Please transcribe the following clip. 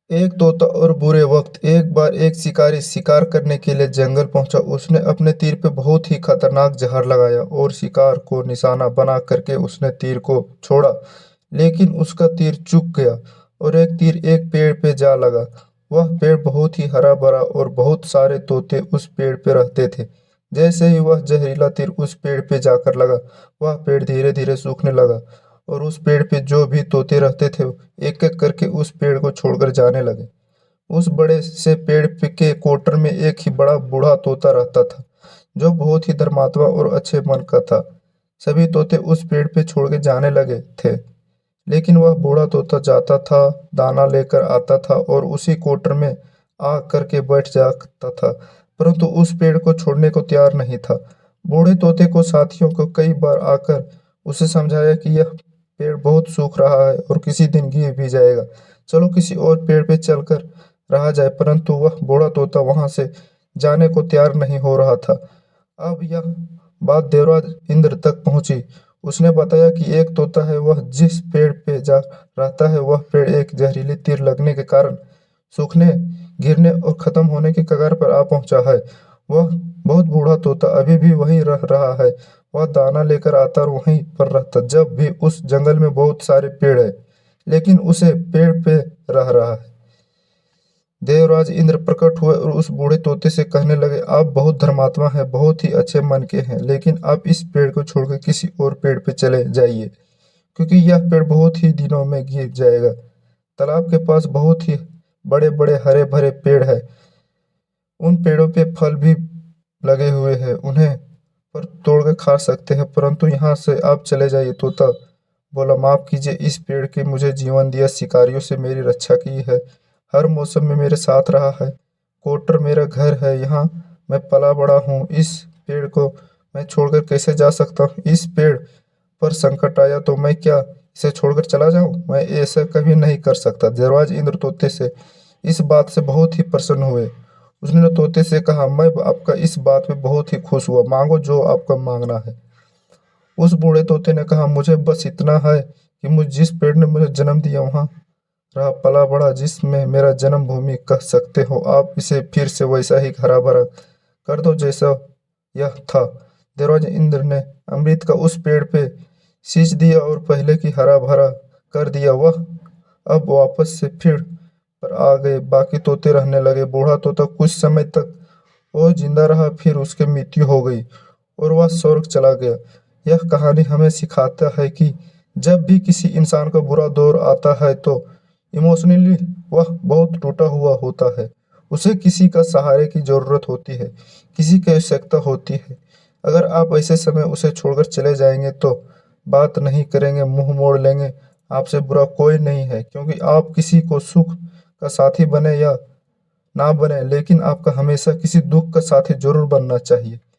एक तोता और बुरे वक्त। एक बार एक शिकारी शिकार करने के लिए जंगल पहुंचा। उसने अपने तीर पे बहुत ही खतरनाक जहर लगाया और शिकार को निशाना बना करके उसने तीर को छोड़ा। लेकिन उसका तीर चूक गया और एक तीर एक पेड़ पे जा लगा। वह पेड़ बहुत ही हरा भरा और बहुत सारे तोते उस पेड़ पे रहते थे। जैसे ही वह जहरीला तीर उस पेड़ पे जाकर लगा, वह पेड़ धीरे धीरे सूखने लगा और उस पेड़ पे जो भी तोते रहते थे एक एक करके उस पेड़ को छोड़कर जाने लगे। उस बड़े से पेड़ के कोटर में एक ही बड़ा बूढ़ा तोता रहता था, जो बहुत ही धर्मात्मा और अच्छे मन का था। सभी तोते उस पेड़ पे छोड़ के जाने लगे थे, लेकिन वह बूढ़ा तोता जाता था, दाना लेकर आता था और उसी कोटर में आ करके बैठ जाता था, परंतु उस पेड़ को छोड़ने को तैयार नहीं था। बूढ़े तोते को साथियों को कई बार आकर उसे समझाया कि यह पेड़ बहुत सूख रहा है और किसी दिन गिर भी जाएगा, चलो किसी और पेड़ पे चलकर रहा जाए, परंतु वह बूढ़ा तोता वहां से जाने को तैयार नहीं हो रहा था। अब यह बात देवराज इंद्र तक पहुंची। उसने बताया कि एक तोता है, वह जिस पेड़ पे जा रहता है वह पेड़ एक जहरीली तीर लगने के कारण सूखने, गिरने और खत्म होने की कगार पर आ पहुंचा है। वह बहुत बूढ़ा तोता अभी भी वहीं रह रहा है। वह दाना लेकर आता और वहीं पर रहता। जब भी उस जंगल में बहुत सारे पेड़ है, लेकिन उसे पेड़ पे रह रहा है। देवराज इंद्र प्रकट हुए और उस बूढ़े तोते से कहने लगे, आप बहुत धर्मात्मा हैं, बहुत ही अच्छे मन के हैं, लेकिन आप इस पेड़ को छोड़कर किसी और पेड़ पे चले जाइए, क्योंकि यह पेड़ बहुत ही दिनों में गिर जाएगा। तालाब के पास बहुत ही बड़े बड़े हरे भरे पेड़ है। उन पेड़ों पे फल भी लगे हुए हैं, उन्हें पर तोड़ के खा सकते हैं, परंतु यहाँ से आप चले जाइए। तोता बोला, माफ कीजिए, इस पेड़ के मुझे जीवन दिया, शिकारियों से मेरी रक्षा की है, हर मौसम में मेरे साथ रहा है। कोटर मेरा घर है, यहाँ मैं पला बड़ा हूँ। इस पेड़ को मैं छोड़कर कैसे जा सकता हूँ? इस पेड़ पर संकट आया तो मैं क्या इसे छोड़कर चला जाऊं? मैं ऐसा कभी नहीं कर सकता। देवराज इंद्र तोते से इस बात से बहुत ही प्रसन्न हुए। उसने तोते से कहा, मैं आपका इस बात पे बहुत ही खुश हुआ, मांगो जो आपका मांगना है। उस बूढ़े तोते ने कहा, मुझे बस इतना है कि मुझ जिस पेड़ ने मुझे जन्म दिया वहाँ रहा पला बड़ा, जिसमें मेरा जन्मभूमि कह सकते हो, आप इसे फिर से वैसा ही हरा भरा कर दो जैसा यह था। देवराज इंद्र ने अमृत का उस पेड़ पे सींच दिया और पहले की हरा भरा कर दिया। वह अब वापस से फिर पर आ गए। बाकी तोते रहने लगे। बूढ़ा तोता कुछ समय तक वो जिंदा रहा, फिर उसकी मृत्यु हो गई और वह स्वर्ग चला गया। यह कहानी हमें सिखाता है कि जब भी किसी इंसान का बुरा दौर आता है तो इमोशनली वह बहुत टूटा हुआ होता है। उसे किसी का सहारे की जरूरत होती है, किसी की आवश्यकता होती है। अगर आप ऐसे समय उसे छोड़कर चले जाएंगे तो बात नहीं करेंगे, मुंह मोड़ लेंगे, आपसे बुरा कोई नहीं है, क्योंकि आप किसी को सुख का साथी बने या ना बने, लेकिन आपका हमेशा किसी दुख का साथी जरूर बनना चाहिए।